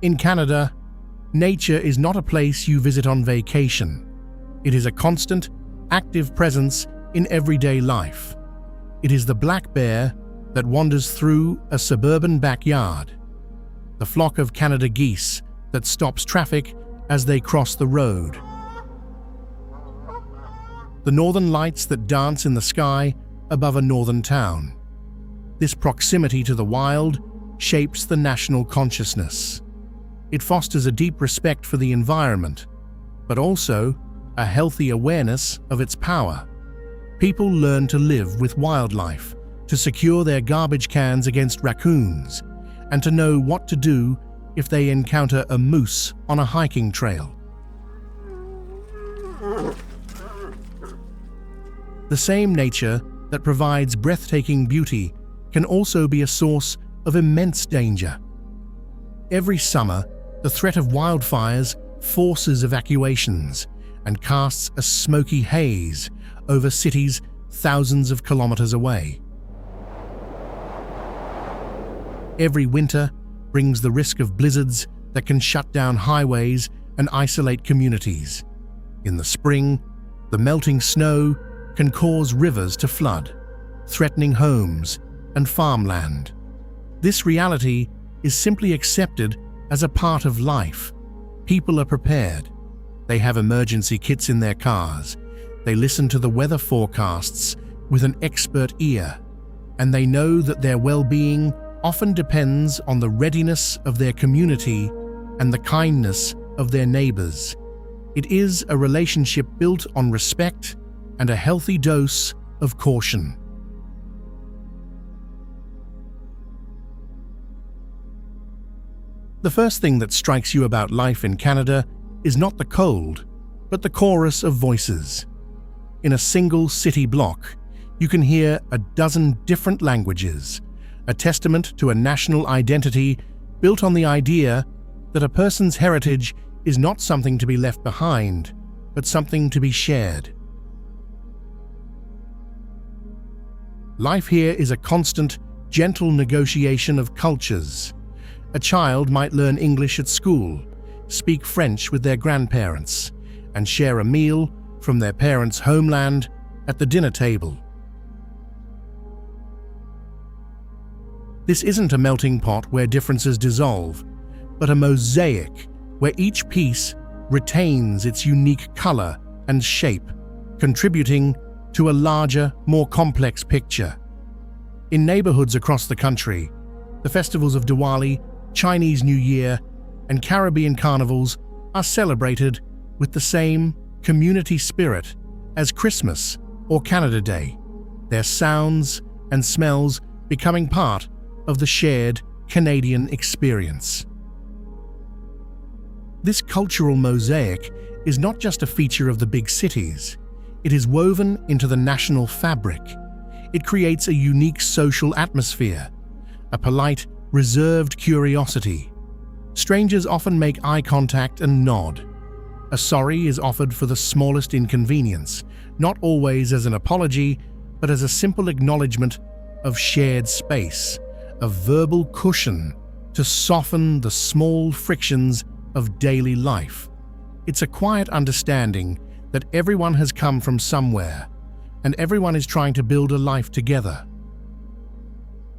In Canada, nature is not a place you visit on vacation. It is a constant, active presence in everyday life. It is the black bear that wanders through a suburban backyard, the flock of Canada geese that stops traffic as they cross the road, the northern lights that dance in the sky above a northern town. This proximity to the wild shapes the national consciousness. It fosters a deep respect for the environment, but also a healthy awareness of its power. People learn to live with wildlife, to secure their garbage cans against raccoons, and to know what to do if they encounter a moose on a hiking trail. The same nature that provides breathtaking beauty can also be a source of immense danger. Every summer, the threat of wildfires forces evacuations and casts a smoky haze over cities thousands of kilometers away. Every winter brings the risk of blizzards that can shut down highways and isolate communities. In the spring, the melting snow can cause rivers to flood, threatening homes and farmland. This reality is simply accepted as a part of life. People are prepared. They have emergency kits in their cars. They listen to the weather forecasts with an expert ear, and they know that their well-being often depends on the readiness of their community and the kindness of their neighbors. It is a relationship built on respect and a healthy dose of caution. The first thing that strikes you about life in Canada is not the cold, but the chorus of voices. In a single city block, you can hear a dozen different languages, a testament to a national identity built on the idea that a person's heritage is not something to be left behind, but something to be shared. Life here is a constant, gentle negotiation of cultures. A child might learn English at school, speak French with their grandparents, and share a meal from their parents' homeland at the dinner table. This isn't a melting pot where differences dissolve, but a mosaic where each piece retains its unique color and shape, contributing to a larger, more complex picture. In neighborhoods across the country, the festivals of Diwali, Chinese New Year, and Caribbean carnivals are celebrated with the same community spirit as Christmas or Canada Day, their sounds and smells becoming part of the shared Canadian experience. This cultural mosaic is not just a feature of the big cities. It is woven into the national fabric. It creates a unique social atmosphere, a polite, reserved curiosity. Strangers often make eye contact and nod. A sorry is offered for the smallest inconvenience, not always as an apology, but as a simple acknowledgement of shared space, a verbal cushion to soften the small frictions of daily life. It's a quiet understanding that everyone has come from somewhere, and everyone is trying to build a life together.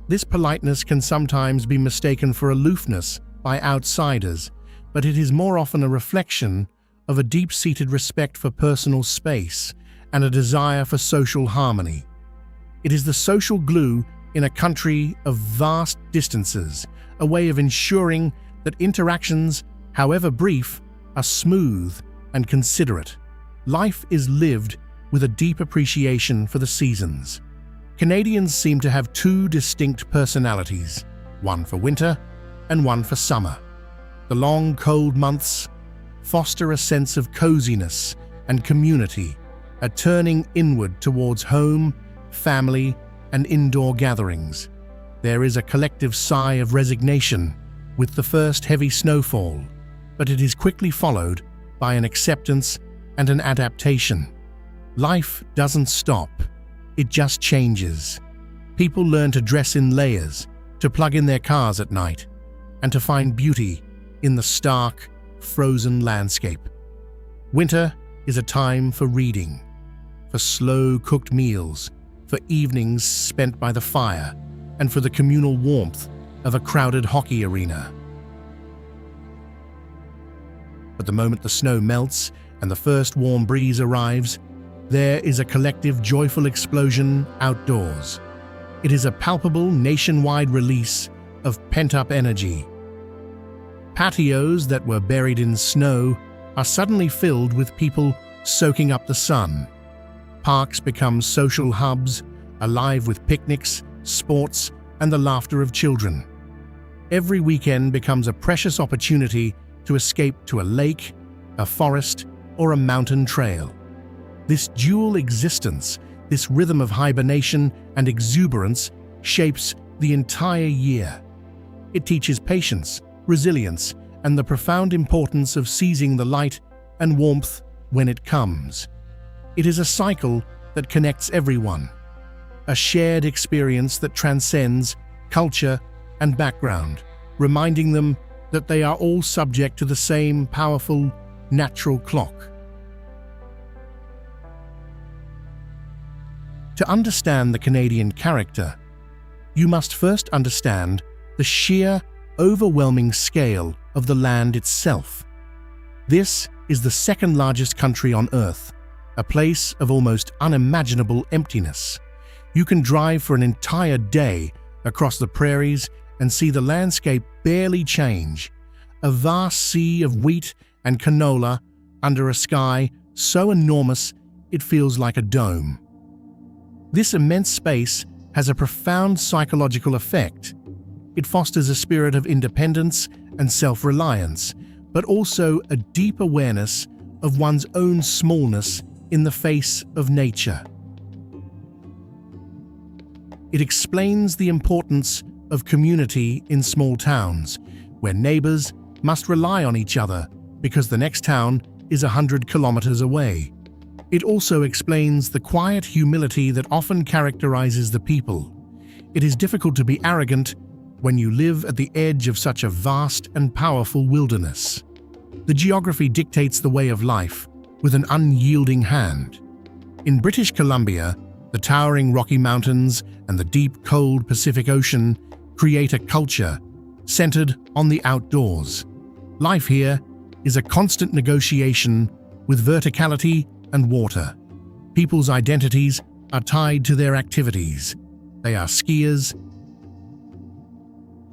This politeness can sometimes be mistaken for aloofness by outsiders, but it is more often a reflection of a deep-seated respect for personal space and a desire for social harmony. It is the social glue in a country of vast distances, a way of ensuring that interactions, however brief, are smooth and considerate. Life is lived with a deep appreciation for the seasons. Canadians seem to have two distinct personalities, one for winter and one for summer. The long, cold months foster a sense of coziness and community, a turning inward towards home, family, and indoor gatherings. There is a collective sigh of resignation with the first heavy snowfall, but it is quickly followed by an acceptance and an adaptation. Life doesn't stop, it just changes. People learn to dress in layers, to plug in their cars at night, and to find beauty in the stark, frozen landscape. Winter is a time for reading, for slow-cooked meals, for evenings spent by the fire, and for the communal warmth of a crowded hockey arena. But the moment the snow melts and the first warm breeze arrives, there is a collective joyful explosion outdoors. It is a palpable nationwide release of pent-up energy. Patios that were buried in snow are suddenly filled with people soaking up the sun. Parks become social hubs, alive with picnics, sports, and the laughter of children. Every weekend becomes a precious opportunity to escape to a lake, a forest, or a mountain trail. This dual existence, this rhythm of hibernation and exuberance, shapes the entire year. It teaches patience, resilience, and the profound importance of seizing the light and warmth when it comes. It is a cycle that connects everyone, a shared experience that transcends culture and background, reminding them that they are all subject to the same powerful, natural clock. To understand the Canadian character, you must first understand the sheer, overwhelming scale of the land itself. This is the second largest country on Earth, a place of almost unimaginable emptiness. You can drive for an entire day across the prairies and see the landscape barely change, a vast sea of wheat and canola under a sky so enormous it feels like a dome. This immense space has a profound psychological effect. It fosters a spirit of independence and self-reliance, but also a deep awareness of one's own smallness in the face of nature. It explains the importance of community in small towns, where neighbors must rely on each other because the next town is 100 kilometers away. It also explains the quiet humility that often characterizes the people. It is difficult to be arrogant when you live at the edge of such a vast and powerful wilderness. The geography dictates the way of life with an unyielding hand. In British Columbia, the towering Rocky Mountains and the deep, cold Pacific Ocean create a culture centered on the outdoors. Life here is a constant negotiation with verticality and water. People's identities are tied to their activities. They are skiers,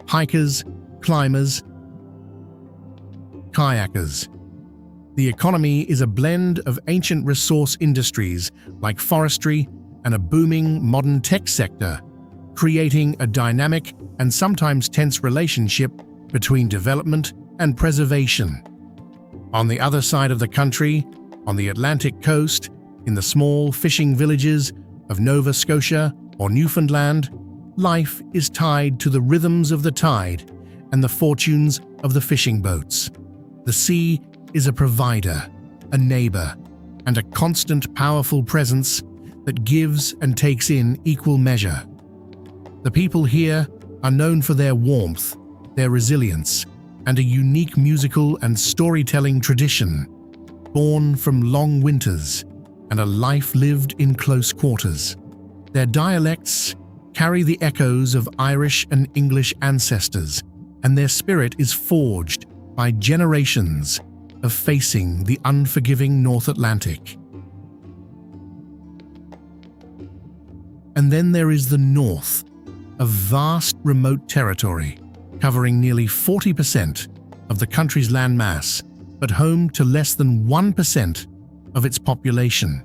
hikers, climbers, kayakers. The economy is a blend of ancient resource industries like forestry and a booming modern tech sector, creating a dynamic and sometimes tense relationship between development and preservation. On the other side of the country, on the Atlantic coast, in the small fishing villages of Nova Scotia or Newfoundland, life is tied to the rhythms of the tide and the fortunes of the fishing boats. The sea is a provider, a neighbor, and a constant, powerful presence that gives and takes in equal measure. The people here are known for their warmth, their resilience, and a unique musical and storytelling tradition, born from long winters and a life lived in close quarters. Their dialects carry the echoes of Irish and English ancestors, and their spirit is forged by generations of facing the unforgiving North Atlantic. And then there is the North, a vast remote territory covering nearly 40% of the country's landmass, but home to less than 1% of its population.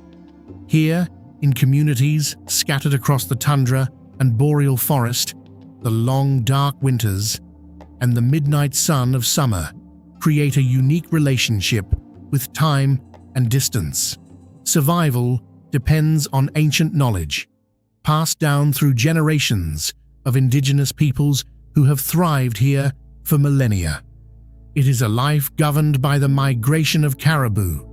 Here, in communities scattered across the tundra and boreal forest, the long dark winters and the midnight sun of summer create a unique relationship with time and distance. Survival depends on ancient knowledge, passed down through generations of indigenous peoples who have thrived here for millennia. It is a life governed by the migration of caribou,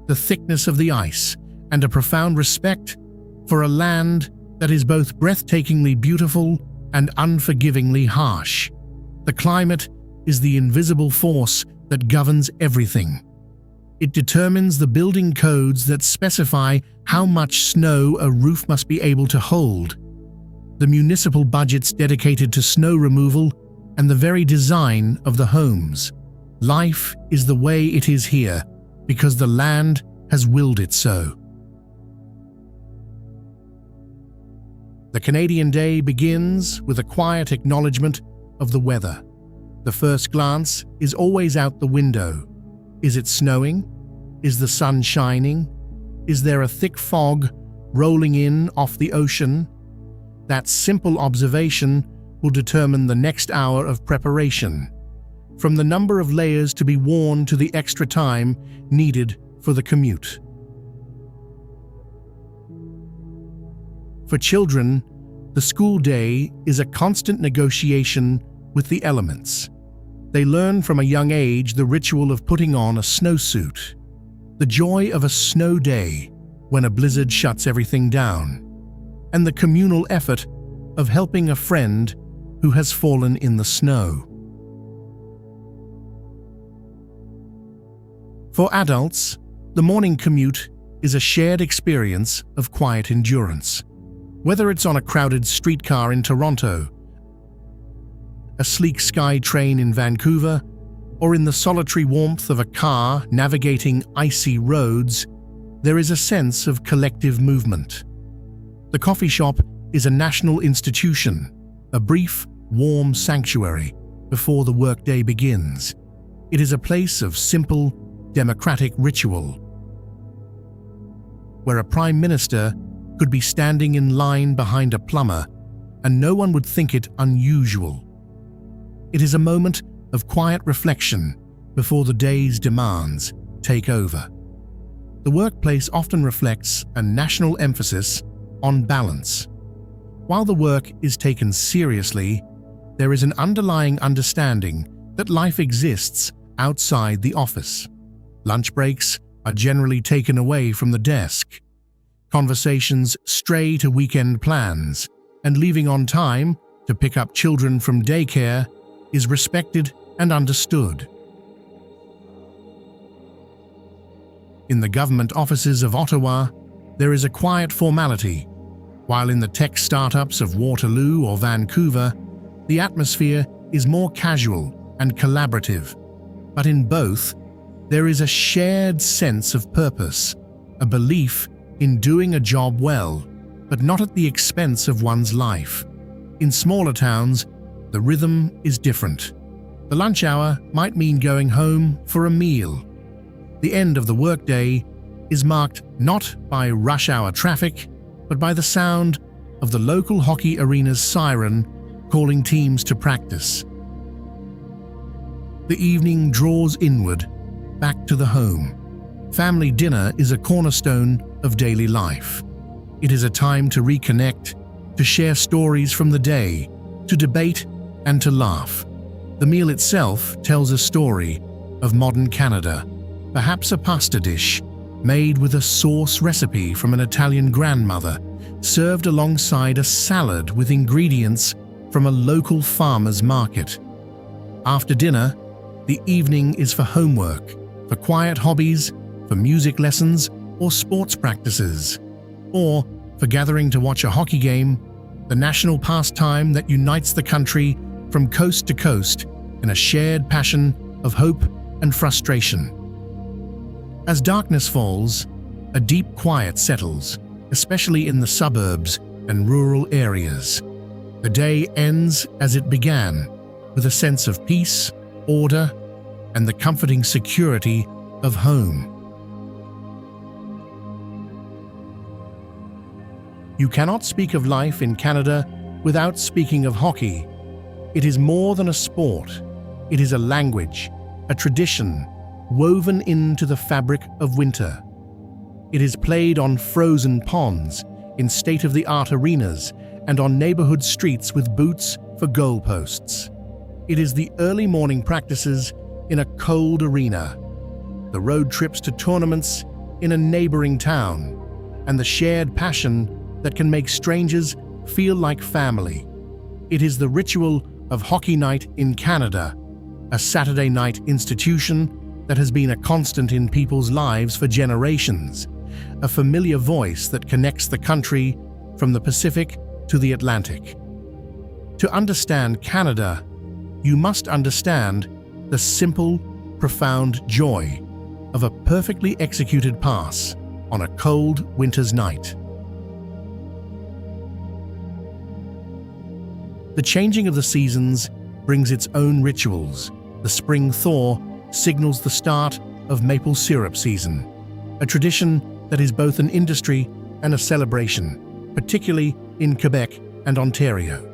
the thickness of the ice, and a profound respect for a land that is both breathtakingly beautiful and unforgivingly harsh. The climate is the invisible force that governs everything. It determines the building codes that specify how much snow a roof must be able to hold, the municipal budgets dedicated to snow removal, and the very design of the homes. Life is the way it is here because the land has willed it so. The Canadian day begins with a quiet acknowledgement of the weather. The first glance is always out the window. Is it snowing? Is the sun shining? Is there a thick fog rolling in off the ocean? That simple observation will determine the next hour of preparation, from the number of layers to be worn to the extra time needed for the commute. For children, the school day is a constant negotiation with the elements. They learn from a young age the ritual of putting on a snowsuit, the joy of a snow day when a blizzard shuts everything down, and the communal effort of helping a friend who has fallen in the snow. For adults, the morning commute is a shared experience of quiet endurance. Whether it's on a crowded streetcar in Toronto, a sleek sky train in Vancouver, or in the solitary warmth of a car navigating icy roads, there is a sense of collective movement. The coffee shop is a national institution, a brief, warm sanctuary before the workday begins. It is a place of simple, democratic ritual, where a prime minister could be standing in line behind a plumber and no one would think it unusual. It is a moment of quiet reflection before the day's demands take over. The workplace often reflects a national emphasis on balance. While the work is taken seriously, there is an underlying understanding that life exists outside the office. Lunch breaks are generally taken away from the desk. Conversations stray to weekend plans, and leaving on time to pick up children from daycare is respected and understood. In the government offices of Ottawa, there is a quiet formality, while in the tech startups of Waterloo or Vancouver, the atmosphere is more casual and collaborative. But in both, there is a shared sense of purpose, a belief in doing a job well, but not at the expense of one's life. In smaller towns, the rhythm is different. The lunch hour might mean going home for a meal. The end of the workday is marked not by rush hour traffic, but by the sound of the local hockey arena's siren calling teams to practice. The evening draws inward, back to the home. Family dinner is a cornerstone of daily life. It is a time to reconnect, to share stories from the day, to debate and to laugh. The meal itself tells a story of modern Canada, perhaps a pasta dish made with a sauce recipe from an Italian grandmother, served alongside a salad with ingredients from a local farmer's market. After dinner, the evening is for homework, for quiet hobbies, for music lessons or sports practices, or for gathering to watch a hockey game, the national pastime that unites the country from coast to coast in a shared passion of hope and frustration. As darkness falls, a deep quiet settles, especially in the suburbs and rural areas. The day ends as it began, with a sense of peace, order, and the comforting security of home. You cannot speak of life in Canada without speaking of hockey. It is more than a sport. It is a language, a tradition, woven into the fabric of winter. It is played on frozen ponds, in state-of-the-art arenas, and on neighborhood streets with booths for goalposts. It is the early morning practices in a cold arena, the road trips to tournaments in a neighboring town, and the shared passion that can make strangers feel like family. It is the ritual of Hockey Night in Canada, a Saturday night institution that has been a constant in people's lives for generations, a familiar voice that connects the country from the Pacific to the Atlantic. To understand Canada, you must understand the simple, profound joy of a perfectly executed pass on a cold winter's night. The changing of the seasons brings its own rituals. The spring thaw signals the start of maple syrup season, a tradition that is both an industry and a celebration, particularly in Quebec and Ontario.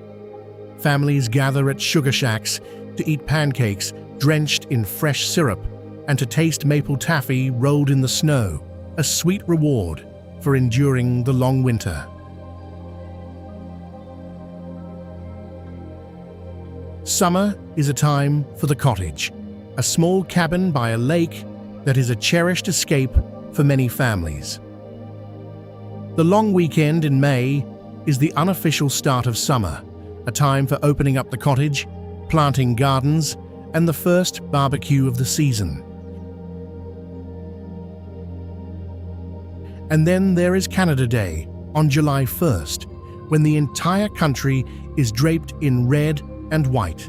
Families gather at sugar shacks to eat pancakes drenched in fresh syrup and to taste maple taffy rolled in the snow, a sweet reward for enduring the long winter. Summer is a time for the cottage, a small cabin by a lake that is a cherished escape for many families. The long weekend in May is the unofficial start of summer, a time for opening up the cottage, planting gardens, and the first barbecue of the season. And then there is Canada Day on July 1st, when the entire country is draped in red and white,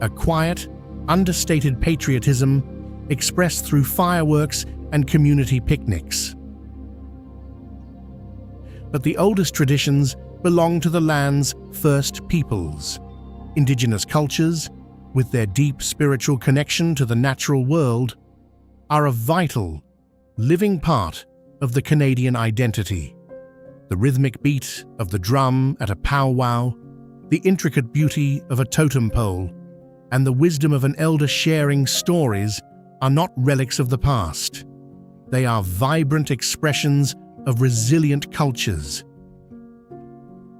a quiet, understated patriotism expressed through fireworks and community picnics. But the oldest traditions belong to the land's first peoples. Indigenous cultures, with their deep spiritual connection to the natural world, are a vital, living part of the Canadian identity. The rhythmic beat of the drum at a powwow, the intricate beauty of a totem pole, and the wisdom of an elder sharing stories are not relics of the past. They are vibrant expressions of resilient cultures.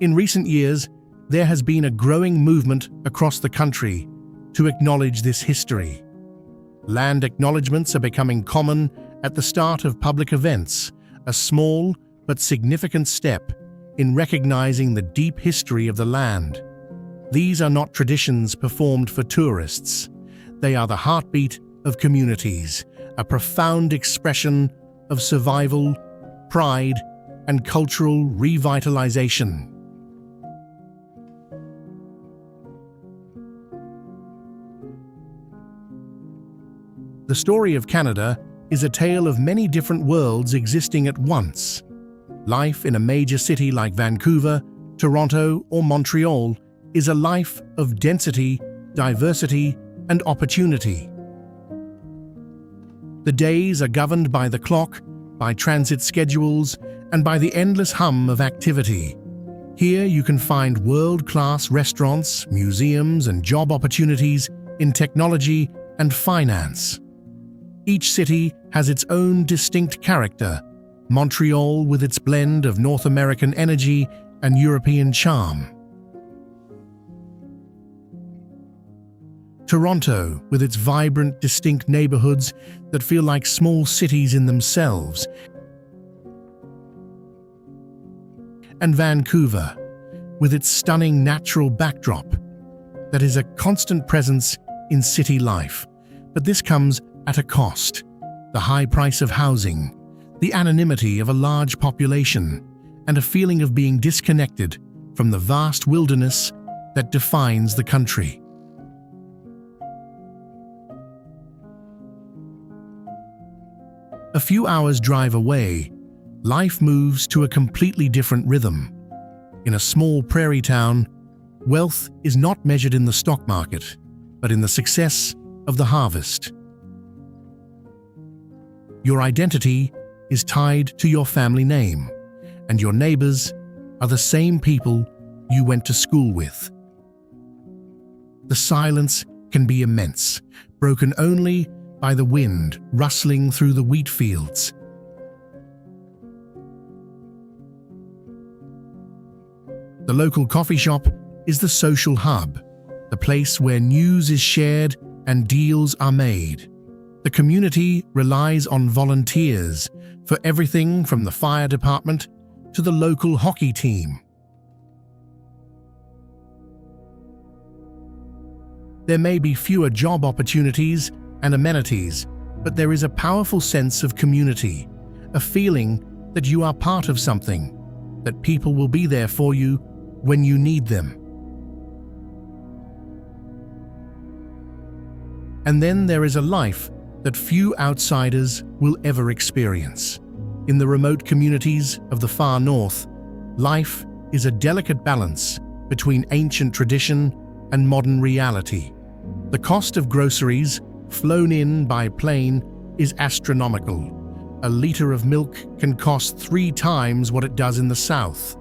In recent years, there has been a growing movement across the country to acknowledge this history. Land acknowledgements are becoming common at the start of public events, a small but significant step in recognizing the deep history of the land. These are not traditions performed for tourists. They are the heartbeat of communities, a profound expression of survival, pride, and cultural revitalization. The story of Canada is a tale of many different worlds existing at once. Life in a major city like Vancouver, Toronto, or Montreal is a life of density, diversity, and opportunity. The days are governed by the clock, by transit schedules, and by the endless hum of activity. Here you can find world-class restaurants, museums, and job opportunities in technology and finance. Each city has its own distinct character, Montreal with its blend of North American energy and European charm. Toronto with its vibrant, distinct neighborhoods that feel like small cities in themselves. And Vancouver with its stunning natural backdrop that is a constant presence in city life. But this comes at a cost: the high price of housing, the anonymity of a large population, and a feeling of being disconnected from the vast wilderness that defines the country. A few hours' drive away, life moves to a completely different rhythm. In a small prairie town, wealth is not measured in the stock market, but in the success of the harvest. Your identity is tied to your family name, and your neighbors are the same people you went to school with. The silence can be immense, broken only by the wind rustling through the wheat fields. The local coffee shop is the social hub, the place where news is shared and deals are made. The community relies on volunteers for everything from the fire department to the local hockey team. There may be fewer job opportunities and amenities, but there is a powerful sense of community, a feeling that you are part of something, that people will be there for you when you need them. And then there is a life that few outsiders will ever experience. In the remote communities of the far north, life is a delicate balance between ancient tradition and modern reality. The cost of groceries flown in by plane is astronomical. A liter of milk can cost 3 times what it does in the south.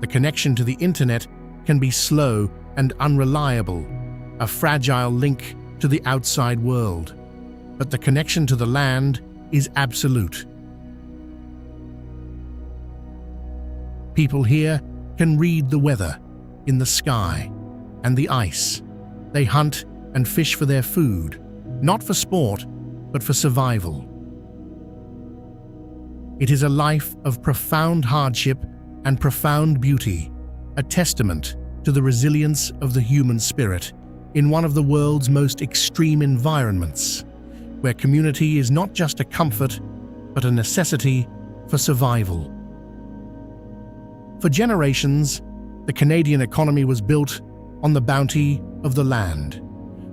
The connection to the internet can be slow and unreliable, a fragile link to the outside world. But the connection to the land is absolute. People here can read the weather in the sky and the ice. They hunt and fish for their food, not for sport, but for survival. It is a life of profound hardship and profound beauty, a testament to the resilience of the human spirit in one of the world's most extreme environments, where community is not just a comfort, but a necessity for survival. For generations, the Canadian economy was built on the bounty of the land.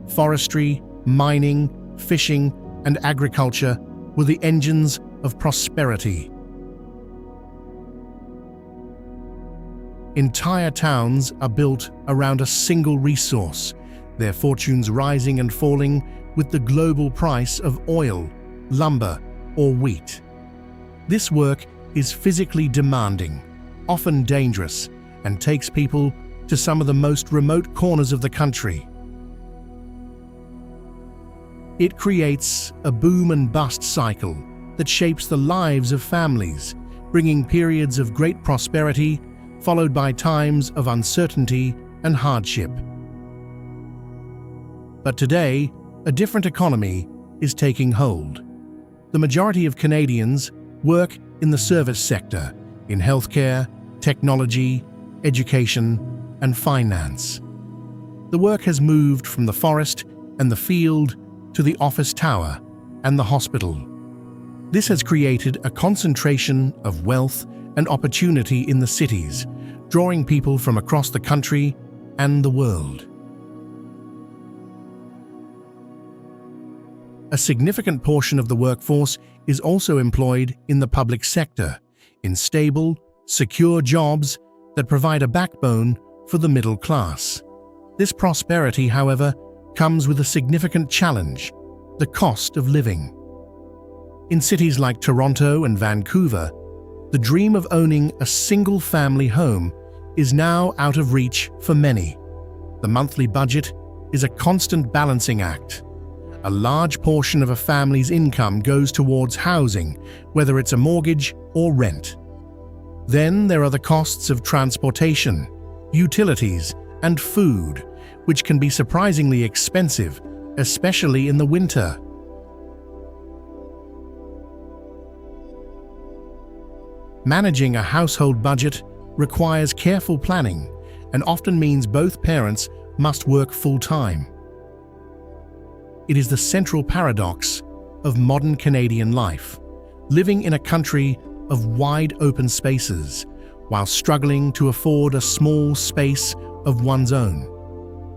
Forestry, mining, fishing, and agriculture were the engines of prosperity. Entire towns are built around a single resource, their fortunes rising and falling with the global price of oil, lumber, or wheat. This work is physically demanding, often dangerous, and takes people to some of the most remote corners of the country. It creates a boom and bust cycle that shapes the lives of families, bringing periods of great prosperity followed by times of uncertainty and hardship. But today, a different economy is taking hold. The majority of Canadians work in the service sector, in healthcare, technology, education, and finance. The work has moved from the forest and the field to the office tower and the hospital. This has created a concentration of wealth and opportunity in the cities, drawing people from across the country and the world. A significant portion of the workforce is also employed in the public sector, in stable, secure jobs that provide a backbone for the middle class. This prosperity, however, comes with a significant challenge: the cost of living. In cities like Toronto and Vancouver, the dream of owning a single-family home is now out of reach for many. The monthly budget is a constant balancing act. A large portion of a family's income goes towards housing, whether it's a mortgage or rent. Then there are the costs of transportation, utilities, and food, which can be surprisingly expensive, especially in the winter. Managing a household budget requires careful planning and often means both parents must work full-time. It is the central paradox of modern Canadian life, living in a country of wide open spaces while struggling to afford a small space of one's own.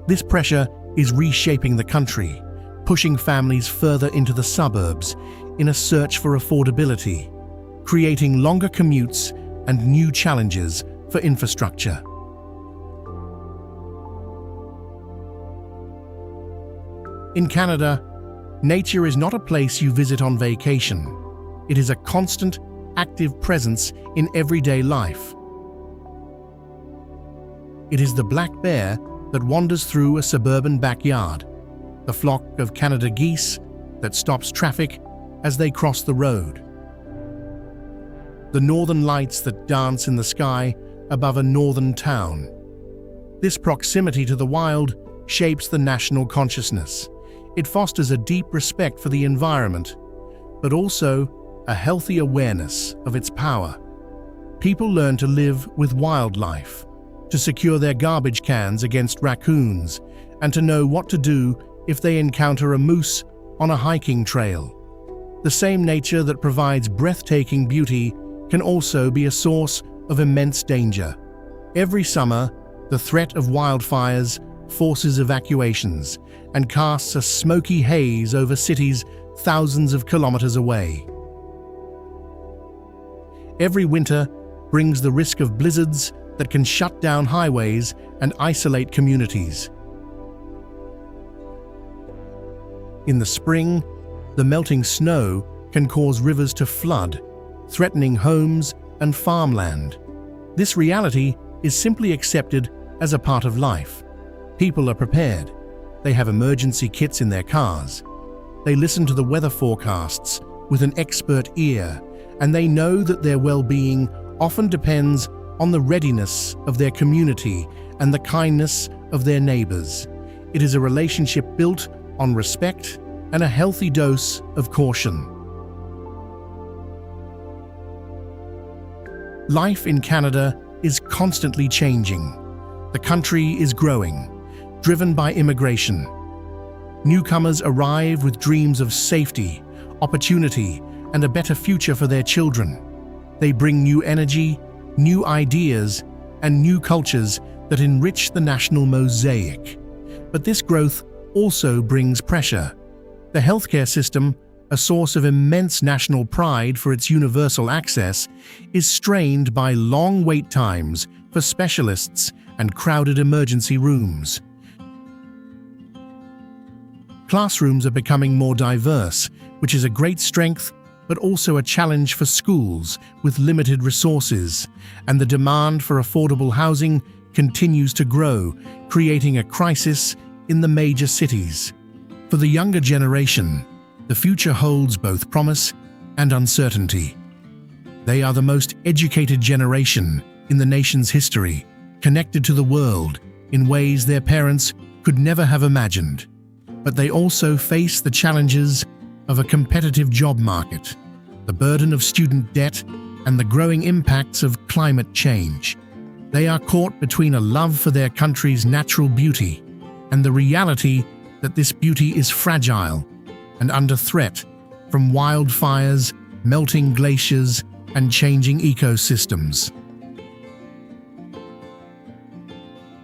This pressure is reshaping the country, pushing families further into the suburbs in a search for affordability, creating longer commutes and new challenges for infrastructure. In Canada, nature is not a place you visit on vacation. It is a constant, active presence in everyday life. It is the black bear that wanders through a suburban backyard, the flock of Canada geese that stops traffic as they cross the road, the northern lights that dance in the sky above a northern town. This proximity to the wild shapes the national consciousness. It fosters a deep respect for the environment, but also a healthy awareness of its power. People learn to live with wildlife, to secure their garbage cans against raccoons, and to know what to do if they encounter a moose on a hiking trail. The same nature that provides breathtaking beauty can also be a source of immense danger. Every summer, the threat of wildfires forces evacuations and casts a smoky haze over cities thousands of kilometers away. Every winter brings the risk of blizzards that can shut down highways and isolate communities. In the spring, the melting snow can cause rivers to flood, threatening homes and farmland. This reality is simply accepted as a part of life. People are prepared. They have emergency kits in their cars. They listen to the weather forecasts with an expert ear, and they know that their well-being often depends on the readiness of their community and the kindness of their neighbors. It is a relationship built on respect and a healthy dose of caution. Life in Canada is constantly changing. The country is growing, driven by immigration. Newcomers arrive with dreams of safety, opportunity, and a better future for their children. They bring new energy, new ideas, and new cultures that enrich the national mosaic. But this growth also brings pressure. The healthcare system, a source of immense national pride for its universal access, is strained by long wait times for specialists and crowded emergency rooms. Classrooms are becoming more diverse, which is a great strength, but also a challenge for schools with limited resources, and the demand for affordable housing continues to grow, creating a crisis in the major cities. For the younger generation, the future holds both promise and uncertainty. They are the most educated generation in the nation's history, connected to the world in ways their parents could never have imagined. But they also face the challenges of a competitive job market, the burden of student debt, and the growing impacts of climate change. They are caught between a love for their country's natural beauty and the reality that this beauty is fragile and under threat from wildfires, melting glaciers, and changing ecosystems.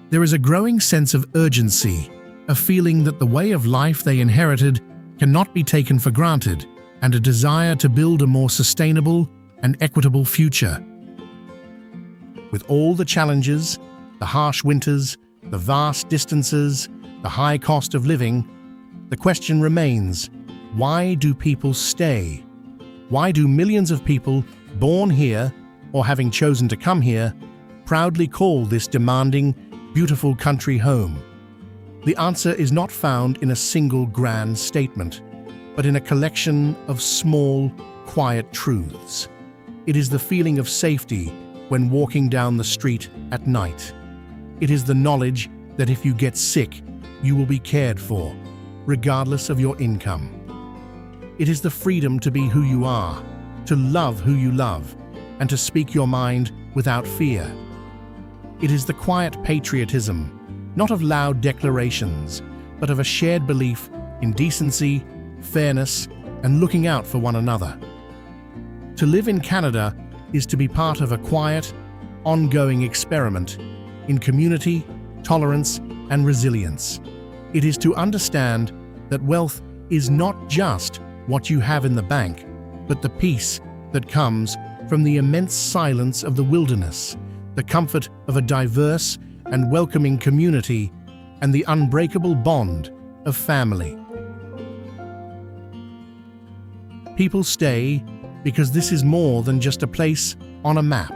There is a growing sense of urgency, a feeling that the way of life they inherited cannot be taken for granted, and a desire to build a more sustainable and equitable future. With all the challenges, the harsh winters, the vast distances, the high cost of living, the question remains, why do people stay? Why do millions of people born here or having chosen to come here proudly call this demanding, beautiful country home? The answer is not found in a single grand statement, but in a collection of small, quiet truths. It is the feeling of safety when walking down the street at night. It is the knowledge that if you get sick, you will be cared for, regardless of your income. It is the freedom to be who you are, to love who you love, and to speak your mind without fear. It is the quiet patriotism, not of loud declarations, but of a shared belief in decency, fairness, and looking out for one another. To live in Canada is to be part of a quiet, ongoing experiment in community, tolerance, and resilience. It is to understand that wealth is not just what you have in the bank, but the peace that comes from the immense silence of the wilderness, the comfort of a diverse and welcoming community, and the unbreakable bond of family. People stay because this is more than just a place on a map.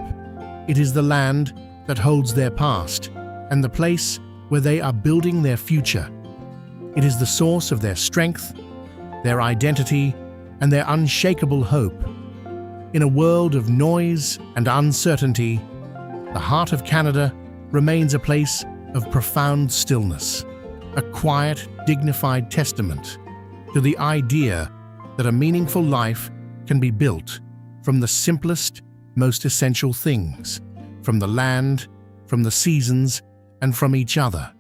It is the land that holds their past and the place where they are building their future. It is the source of their strength, their identity, and their unshakable hope. In a world of noise and uncertainty, the heart of Canada remains a place of profound stillness, a quiet, dignified testament to the idea that a meaningful life can be built from the simplest, most essential things, from the land, from the seasons, and from each other.